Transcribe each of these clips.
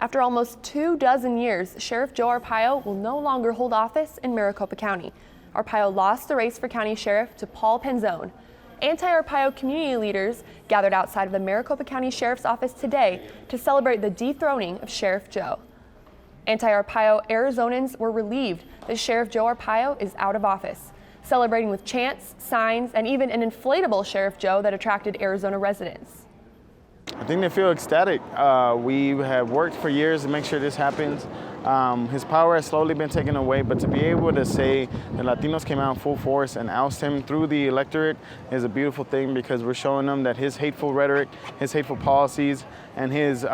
After almost 24 years, Sheriff Joe Arpaio will no longer hold office in Maricopa County. Arpaio lost the race for county sheriff to Paul Penzone. Anti-Arpaio community leaders gathered outside of the Maricopa County Sheriff's Office today to celebrate the dethroning of Sheriff Joe. Anti-Arpaio Arizonans were relieved that Sheriff Joe Arpaio is out of office, celebrating with chants, signs, and even an inflatable Sheriff Joe that attracted Arizona residents. I think they feel ecstatic. We have worked for years to make sure this happens. His power has slowly been taken away, but to be able to say that Latinos came out in full force and oust him through the electorate is a beautiful thing, because we're showing them that his hateful rhetoric, his hateful policies, and his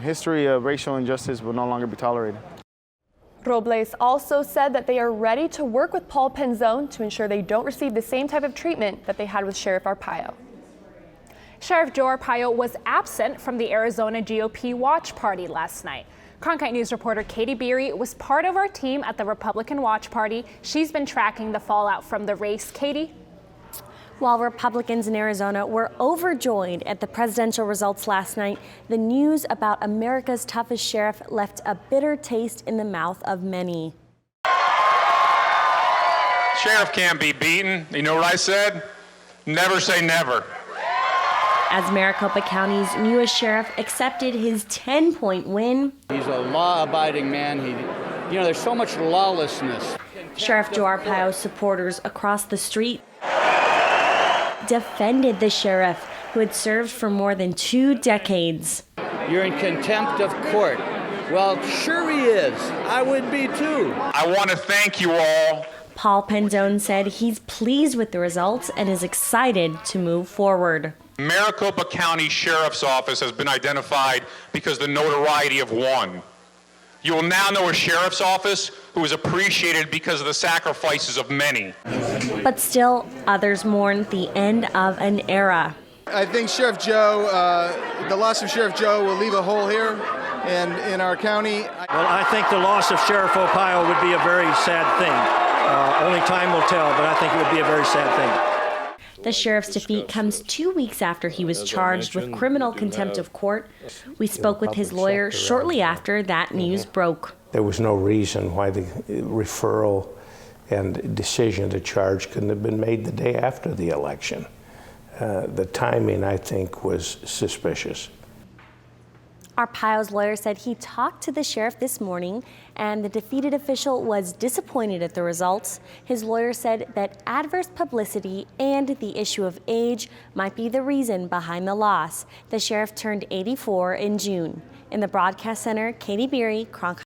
history of racial injustice will no longer be tolerated. Robles also said that they are ready to work with Paul Penzone to ensure they don't receive the same type of treatment that they had with Sheriff Arpaio. Sheriff Joe Arpaio was absent from the Arizona GOP watch party last night. Cronkite News reporter Katie Beery was part of our team at the Republican watch party. She's been tracking the fallout from the race. Katie? While Republicans in Arizona were overjoyed at the presidential results last night, the news about America's toughest sheriff left a bitter taste in the mouth of many. Sheriff can't be beaten. You know what I said? Never say never. As Maricopa County's newest sheriff accepted his 10-point win. He's a law-abiding man. There's so much lawlessness. Sheriff Joe Arpaio's supporters across the street defended the sheriff, who had served for more than 2 decades. You're in contempt of court. Well, sure he is. I would be too. I want to thank you all. Paul Penzone said he's pleased with the results and is excited to move forward. Maricopa County Sheriff's Office has been identified because the notoriety of one. You will now know a sheriff's office who is appreciated because of the sacrifices of many. But still, others mourn the end of an era. I think Sheriff Joe, the loss of Sheriff Joe will leave a hole here and in our county. Well, I think the loss of Sheriff Arpaio would be a very sad thing. Only time will tell, but I think it would be a very sad thing. The sheriff's defeat comes 2 weeks after he was charged with criminal contempt of court. We spoke with his lawyer shortly after that news broke. There was no reason why the referral and decision to charge couldn't have been made the day after the election. The timing, I think, was suspicious. Arpaio's lawyer said he talked to the sheriff this morning, and the defeated official was disappointed at the results. His lawyer said that adverse publicity and the issue of age might be the reason behind the loss. The sheriff turned 84 in June. In the broadcast center, Katie Beery, Cronkite.